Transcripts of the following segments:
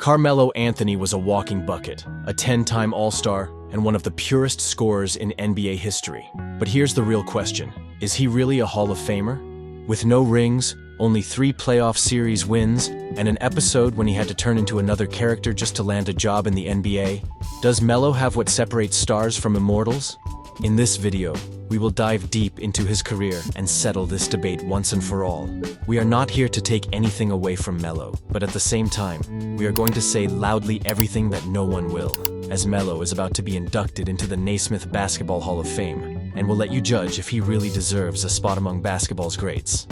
Carmelo Anthony was a walking bucket, a 10-time All-Star, and one of the purest scorers in NBA history. But here's the real question. Is he really a Hall of Famer? With no rings, only 3 playoff series wins, and an episode when he had to turn into another character just to land a job in the NBA, does Melo have what separates stars from immortals? In this video, we will dive deep into his career and settle this debate once and for all. We are not here to take anything away from Melo, but at the same time, we are going to say loudly everything that no one will, as Melo is about to be inducted into the Naismith Basketball Hall of Fame, and we'll let you judge if he really deserves a spot among basketball's greats.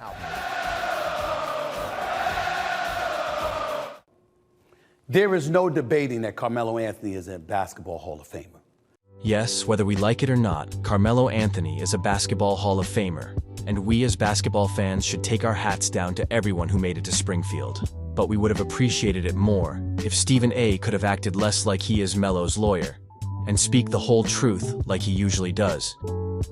There is no debating that Carmelo Anthony is a Basketball Hall of Famer. Yes, whether we like it or not, Carmelo Anthony is a Basketball Hall of Famer, and we as basketball fans should take our hats down to everyone who made it to Springfield. But we would have appreciated it more if Stephen A. could have acted less like he is Melo's lawyer, and speak the whole truth like he usually does.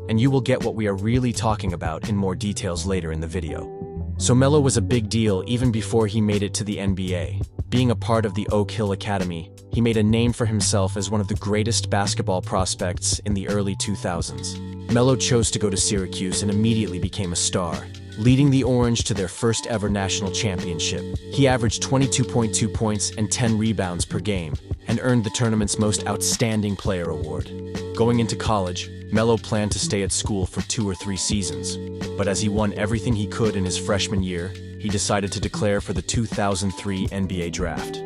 And you will get what we are really talking about in more details later in the video. So Melo was a big deal even before he made it to the NBA. Being a part of the Oak Hill Academy, he made a name for himself as one of the greatest basketball prospects in the early 2000s. Melo chose to go to Syracuse and immediately became a star, leading the Orange to their first ever national championship. He averaged 22.2 points and 10 rebounds per game, and earned the tournament's Most Outstanding Player award. Going into college, Melo planned to stay at school for 2 or 3 seasons, but as he won everything he could in his freshman year, he decided to declare for the 2003 NBA draft.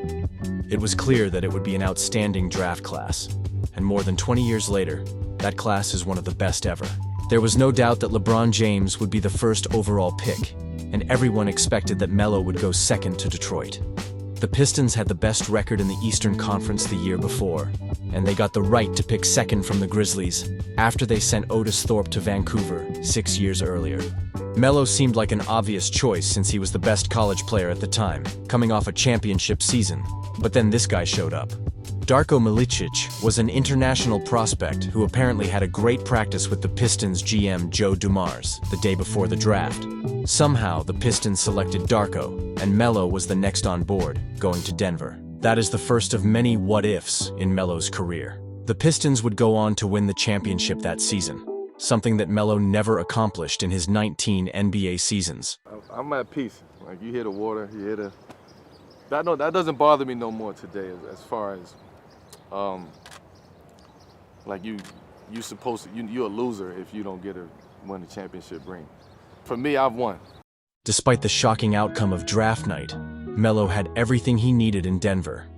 It was clear that it would be an outstanding draft class, and more than 20 years later, that class is one of the best ever. There was no doubt that LeBron James would be the first overall pick, and everyone expected that Melo would go second to Detroit. The Pistons had the best record in the Eastern Conference the year before, and they got the right to pick second from the Grizzlies after they sent Otis Thorpe to Vancouver 6 years earlier. Melo seemed like an obvious choice since he was the best college player at the time, coming off a championship season. But then this guy showed up. Darko Milicic was an international prospect who apparently had a great practice with the Pistons GM Joe Dumars the day before the draft. Somehow, the Pistons selected Darko, and Melo was the next on board, going to Denver. That is the first of many what-ifs in Melo's career. The Pistons would go on to win the championship that season, something that Melo never accomplished in his 19 NBA seasons. I'm at peace. Like, you hear the water, you hear the... That doesn't bother me no more today as far as... like you're a loser if you don't win the championship ring. For me, I've won. Despite the shocking outcome of draft night, Melo had everything he needed in Denver.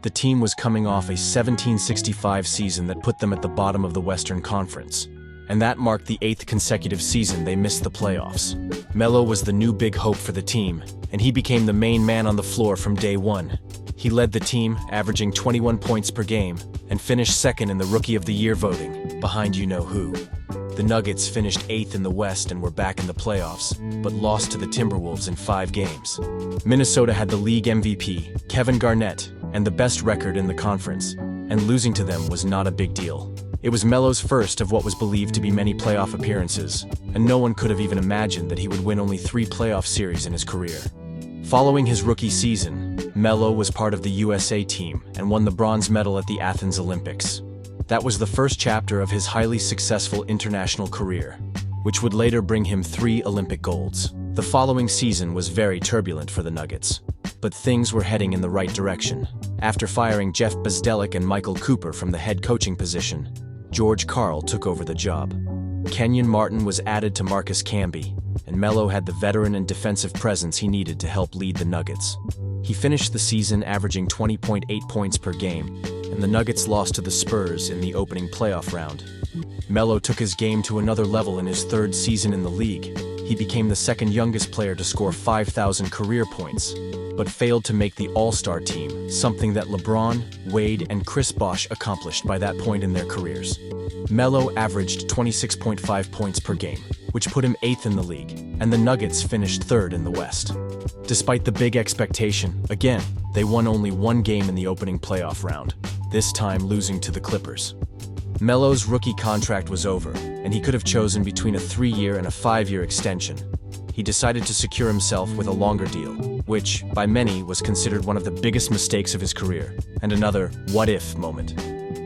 The team was coming off a 1765 season that put them at the bottom of the Western Conference, and that marked the 8th consecutive season they missed the playoffs. Melo was the new big hope for the team, and he became the main man on the floor from day one. He led the team, averaging 21 points per game, and finished second in the Rookie of the Year voting, behind you-know-who. The Nuggets finished 8th in the West and were back in the playoffs, but lost to the Timberwolves in 5 games. Minnesota had the league MVP, Kevin Garnett, and the best record in the conference, and losing to them was not a big deal. It was Melo's first of what was believed to be many playoff appearances, and no one could have even imagined that he would win only 3 playoff series in his career. Following his rookie season, Melo was part of the USA team and won the bronze medal at the Athens Olympics. That was the first chapter of his highly successful international career, which would later bring him 3 Olympic golds. The following season was very turbulent for the Nuggets, but things were heading in the right direction. After firing Jeff Bzdelik and Michael Cooper from the head coaching position, George Karl took over the job. Kenyon Martin was added to Marcus Camby, and Melo had the veteran and defensive presence he needed to help lead the Nuggets. He finished the season averaging 20.8 points per game, and the Nuggets lost to the Spurs in the opening playoff round. Melo took his game to another level in his 3rd season in the league. He became the 2nd youngest player to score 5,000 career points, but failed to make the All-Star team, something that LeBron, Wade, and Chris Bosh accomplished by that point in their careers. Melo averaged 26.5 points per game, which put him 8th in the league, and the Nuggets finished 3rd in the West. Despite the big expectation, again, they won only 1 game in the opening playoff round, this time losing to the Clippers. Melo's rookie contract was over, and he could have chosen between a 3-year and a 5-year extension. He decided to secure himself with a longer deal, which, by many, was considered one of the biggest mistakes of his career, and another what-if moment.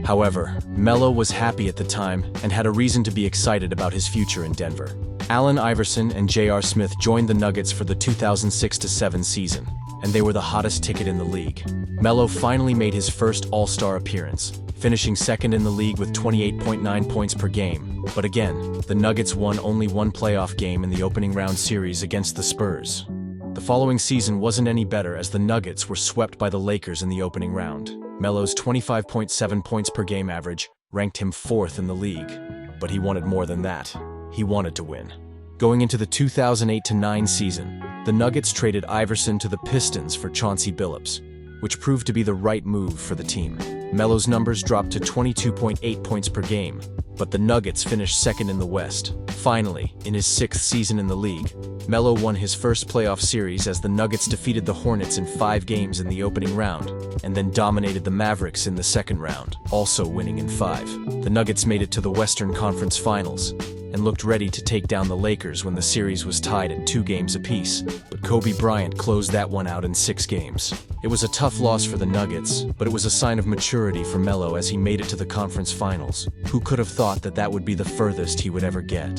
However, Melo was happy at the time and had a reason to be excited about his future in Denver. Allen Iverson and J.R. Smith joined the Nuggets for the 2006-07 season, and they were the hottest ticket in the league. Melo finally made his first All-Star appearance, finishing second in the league with 28.9 points per game. But again, the Nuggets won only one playoff game in the opening round series against the Spurs. The following season wasn't any better as the Nuggets were swept by the Lakers in the opening round. Melo's 25.7 points per game average ranked him fourth in the league, but he wanted more than that. He wanted to win. Going into the 2008-09 season, the Nuggets traded Iverson to the Pistons for Chauncey Billups, which proved to be the right move for the team. Melo's numbers dropped to 22.8 points per game, but the Nuggets finished second in the West. Finally, in his sixth season in the league, Melo won his first playoff series as the Nuggets defeated the Hornets in 5 games in the opening round, and then dominated the Mavericks in the second round, also winning in 5. The Nuggets made it to the Western Conference Finals, and looked ready to take down the Lakers when the series was tied at 2 games apiece, but Kobe Bryant closed that one out in 6 games. It was a tough loss for the Nuggets, but it was a sign of maturity for Melo as he made it to the conference finals. Who could have thought that that would be the furthest he would ever get?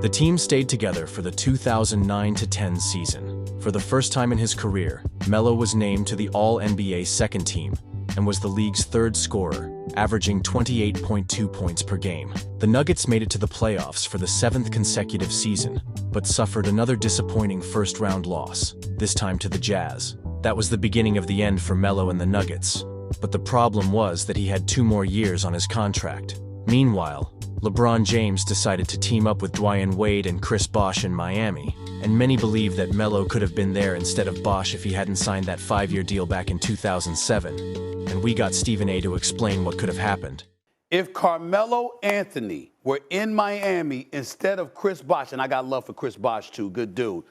The team stayed together for the 2009-10 season. For the first time in his career, Melo was named to the All-NBA second team, and was the league's third scorer, averaging 28.2 points per game. The Nuggets made it to the playoffs for the 7th consecutive season, but suffered another disappointing first-round loss, this time to the Jazz. That was the beginning of the end for Melo and the Nuggets, but the problem was that he had 2 more years on his contract. Meanwhile, LeBron James decided to team up with Dwyane Wade and Chris Bosh in Miami, and many believe that Melo could have been there instead of Bosh if he hadn't signed that 5-year deal back in 2007. And we got Stephen A. to explain what could have happened. If Carmelo Anthony were in Miami instead of Chris Bosh, and I got love for Chris Bosh too, good dude.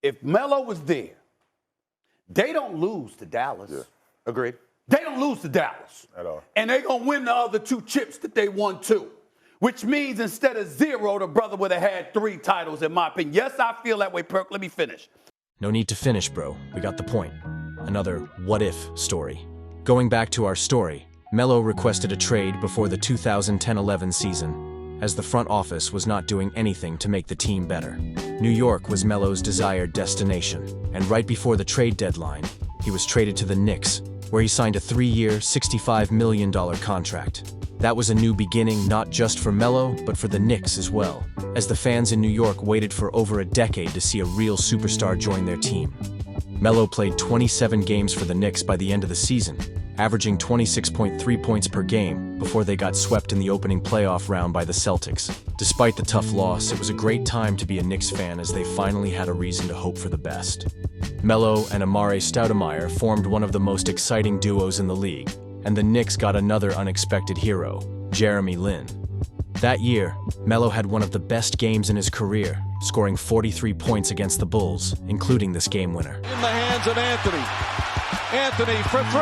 If Melo was there, they don't lose to Dallas. Yeah. Agreed. They don't lose to Dallas. At all. And they're going to win the other 2 chips that they won too. Which means instead of 0, the brother would have had 3 titles, in my opinion. Yes, I feel that way, Perk. Let me finish. No need to finish, bro. We got the point. Another what-if story. Going back to our story, Melo requested a trade before the 2010-11 season, as the front office was not doing anything to make the team better. New York was Melo's desired destination, and right before the trade deadline, he was traded to the Knicks, where he signed a 3-year, $65 million contract. That was a new beginning not just for Melo, but for the Knicks as well, as the fans in New York waited for over a decade to see a real superstar join their team. Melo played 27 games for the Knicks by the end of the season, averaging 26.3 points per game before they got swept in the opening playoff round by the Celtics. Despite the tough loss, it was a great time to be a Knicks fan as they finally had a reason to hope for the best. Melo and Amare Stoudemire formed one of the most exciting duos in the league, and the Knicks got another unexpected hero, Jeremy Lin. That year, Melo had one of the best games in his career, scoring 43 points against the Bulls, including this game winner. In the hands of Anthony. Anthony for 3.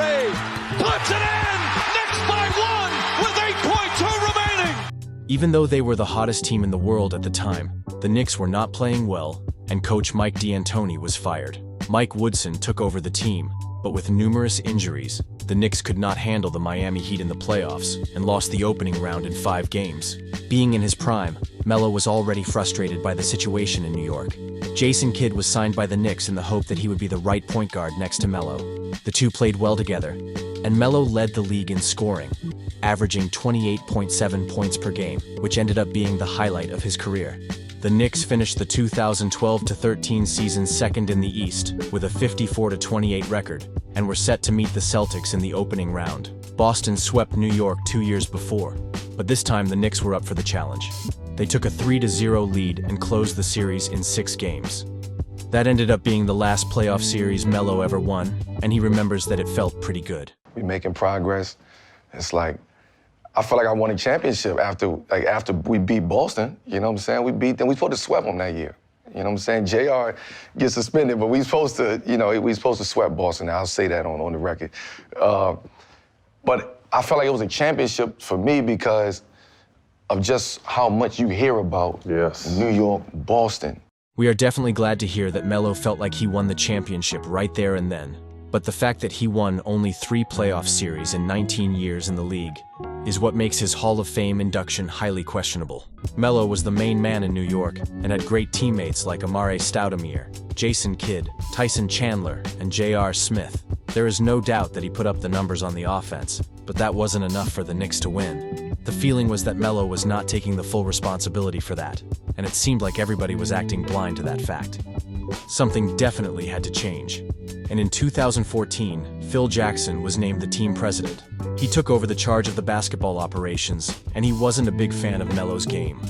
Puts it in! Knicks by 1 with 8.2 remaining! Even though they were the hottest team in the world at the time, the Knicks were not playing well, and coach Mike D'Antoni was fired. Mike Woodson took over the team, but with numerous injuries, the Knicks could not handle the Miami Heat in the playoffs and lost the opening round in 5 games. Being in his prime, Melo was already frustrated by the situation in New York. Jason Kidd was signed by the Knicks in the hope that he would be the right point guard next to Melo. The two played well together, and Melo led the league in scoring, averaging 28.7 points per game, which ended up being the highlight of his career. The Knicks finished the 2012-13 season second in the East with a 54-28 record and were set to meet the Celtics in the opening round. Boston swept New York 2 years before, but this time the Knicks were up for the challenge. They took a 3-0 lead and closed the series in 6 games. That ended up being the last playoff series Melo ever won, and he remembers that it felt pretty good. We're making progress. It's like, I feel like I won a championship after we beat Boston. You know what I'm saying? We beat them. We supposed to sweep them that year. You know what I'm saying? JR gets suspended, but we supposed to sweep Boston. I'll say that on the record. But I felt like it was a championship for me because of just how much you hear about New York, Boston. We are definitely glad to hear that Melo felt like he won the championship right there and then. But the fact that he won only 3 playoff series in 19 years in the league is what makes his Hall of Fame induction highly questionable. Melo was the main man in New York and had great teammates like Amare Stoudemire, Jason Kidd, Tyson Chandler, and J.R. Smith. There is no doubt that he put up the numbers on the offense, but that wasn't enough for the Knicks to win. The feeling was that Melo was not taking the full responsibility for that, and it seemed like everybody was acting blind to that fact. Something definitely had to change. And in 2014, Phil Jackson was named the team president. He took over the charge of the basketball operations, and he wasn't a big fan of Melo's game.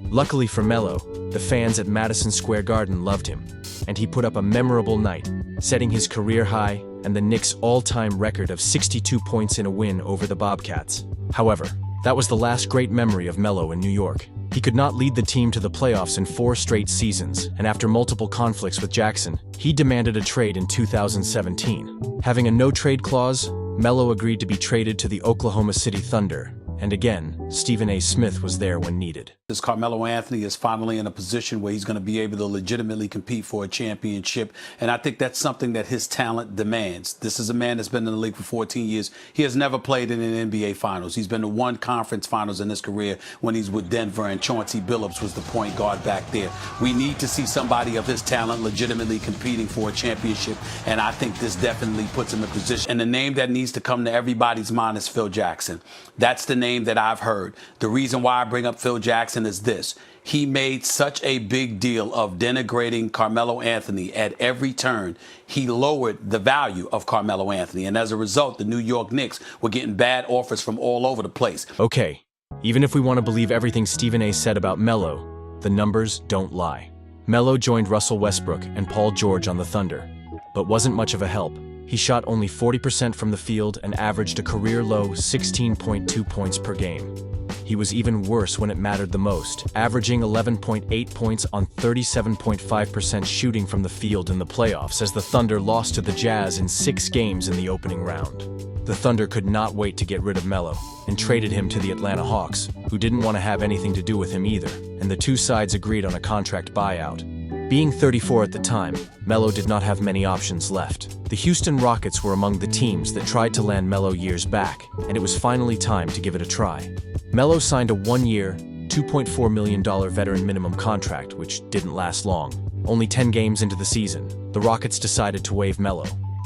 Luckily for Melo, the fans at Madison Square Garden loved him, and he put up a memorable night, setting his career high and the Knicks' all-time record of 62 points in a win over the Bobcats. However, that was the last great memory of Melo in New York. He could not lead the team to the playoffs in 4 straight seasons, and after multiple conflicts with Jackson, he demanded a trade in 2017. Having a no-trade clause, Melo agreed to be traded to the Oklahoma City Thunder, and again, Stephen A. Smith was there when needed. This Carmelo Anthony is finally in a position where he's going to be able to legitimately compete for a championship, and I think that's something that his talent demands. This is a man that's been in the league for 14 years. He has never played in an NBA Finals. He's been to 1 conference finals in his career when he's with Denver, and Chauncey Billups was the point guard back there. We need to see somebody of his talent legitimately competing for a championship, and I think this definitely puts him in position. And the name that needs to come to everybody's mind is Phil Jackson. That's the name that I've heard. The reason why I bring up Phil Jackson is this. He made such a big deal of denigrating Carmelo Anthony at every turn. He lowered the value of Carmelo Anthony, and as a result, the New York Knicks were getting bad offers from all over the place. Okay, even if we want to believe everything Stephen A. said about Melo, the numbers don't lie. Melo joined Russell Westbrook and Paul George on the Thunder, but wasn't much of a help. He shot only 40% from the field and averaged a career-low 16.2 points per game. He was even worse when it mattered the most, averaging 11.8 points on 37.5% shooting from the field in the playoffs as the Thunder lost to the Jazz in 6 games in the opening round. The Thunder could not wait to get rid of Melo and traded him to the Atlanta Hawks, who didn't want to have anything to do with him either, and the two sides agreed on a contract buyout. Being 34 at the time, Melo did not have many options left. The Houston Rockets were among the teams that tried to land Melo years back, and it was finally time to give it a try. Melo signed a 1-year, $2.4 million veteran minimum contract, which didn't last long. Only 10 games into the season, the Rockets decided to waive Melo,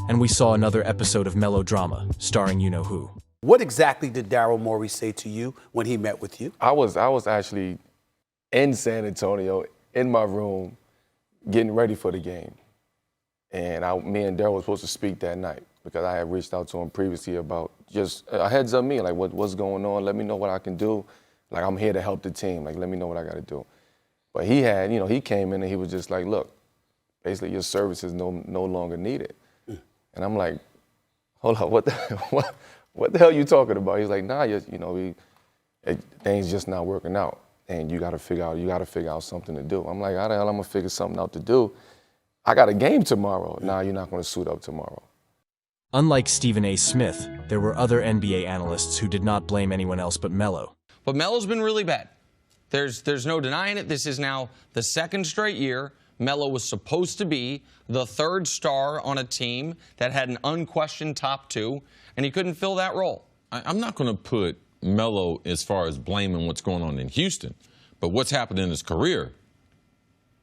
and we saw another episode of melodrama, starring you-know-who. What exactly did Daryl Morey say to you when he met with you? I was actually in San Antonio, in my room, getting ready for the game. And me and Daryl were supposed to speak that night because I had reached out to him previously about just a heads up me, like what's going on, let me know what I can do. Like, I'm here to help the team, like let me know what I got to do. But he had, he came in and he was just like, look, basically your service is no longer needed. And I'm like, hold on, what the hell are you talking about? He's like, nah, things just not working out. And you got to figure out something to do. I'm like, how the hell I'm gonna figure something out to do? I got a game tomorrow. Nah, you're not gonna suit up tomorrow. Unlike Stephen A. Smith, there were other NBA analysts who did not blame anyone else but Melo. But Melo's been really bad. There's no denying it. This is now the 2nd straight year Melo was supposed to be the 3rd star on a team that had an unquestioned top 2, and he couldn't fill that role. I'm not going to put Melo as far as blaming what's going on in Houston, but what's happened in his career,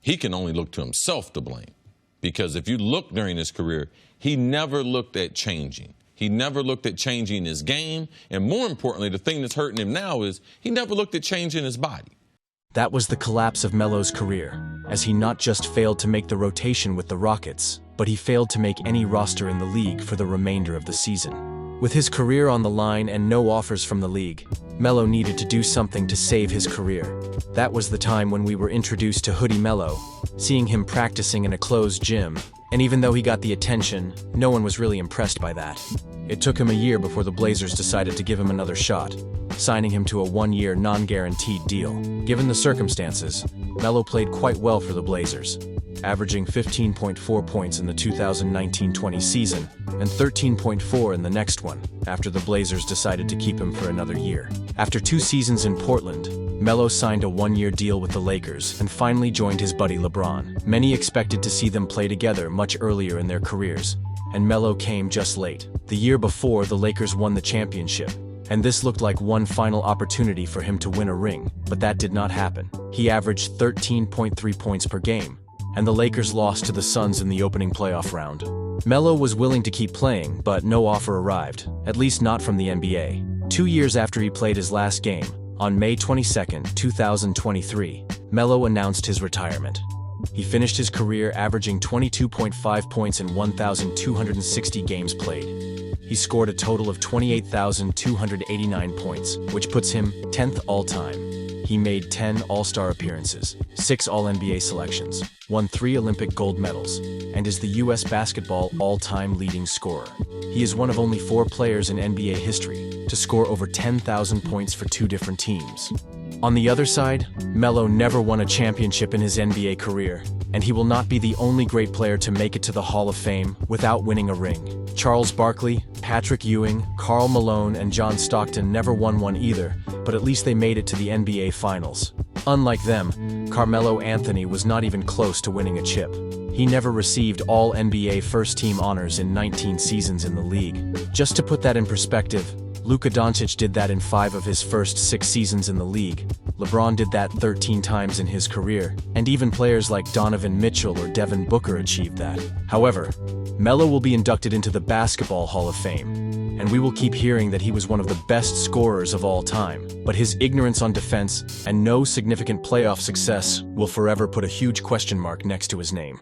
he can only look to himself to blame. Because if you look during his career, he never looked at changing. He never looked at changing his game, and more importantly, the thing that's hurting him now is he never looked at changing his body. That was the collapse of Melo's career, as he not just failed to make the rotation with the Rockets, but he failed to make any roster in the league for the remainder of the season. With his career on the line and no offers from the league, Melo needed to do something to save his career. That was the time when we were introduced to Hoodie Melo, seeing him practicing in a closed gym, and even though he got the attention, no one was really impressed by that. It took him a year before the Blazers decided to give him another shot, signing him to a 1-year non-guaranteed deal. Given the circumstances, Melo played quite well for the Blazers, averaging 15.4 points in the 2019-20 season and 13.4 in the next one, after the Blazers decided to keep him for another year. After 2 seasons in Portland, Melo signed a one-year deal with the Lakers and finally joined his buddy LeBron. Many expected to see them play together much earlier in their careers, and Melo came just late. The year before, the Lakers won the championship, and this looked like one final opportunity for him to win a ring, but that did not happen. He averaged 13.3 points per game, and the Lakers lost to the Suns in the opening playoff round. Melo was willing to keep playing, but no offer arrived, at least not from the NBA. 2 years after he played his last game, on May 22, 2023, Melo announced his retirement. He finished his career averaging 22.5 points in 1,260 games played. He scored a total of 28,289 points, which puts him 10th all-time. He made 10 All-Star appearances, 6 All-NBA selections, won 3 Olympic gold medals, and is the U.S. basketball all-time leading scorer. He is one of only 4 players in NBA history to score over 10,000 points for 2 different teams. On the other side, Melo never won a championship in his NBA career, and he will not be the only great player to make it to the Hall of Fame without winning a ring. Charles Barkley, Patrick Ewing, Karl Malone, and John Stockton never won one either, but at least they made it to the NBA Finals. Unlike them, Carmelo Anthony was not even close to winning a chip. He never received all NBA first-team honors in 19 seasons in the league. Just to put that in perspective, Luka Doncic did that in 5 of his first 6 seasons in the league. LeBron did that 13 times in his career, and even players like Donovan Mitchell or Devin Booker achieved that. However, Melo will be inducted into the Basketball Hall of Fame, and we will keep hearing that he was one of the best scorers of all time. But his ignorance on defense and no significant playoff success will forever put a huge question mark next to his name.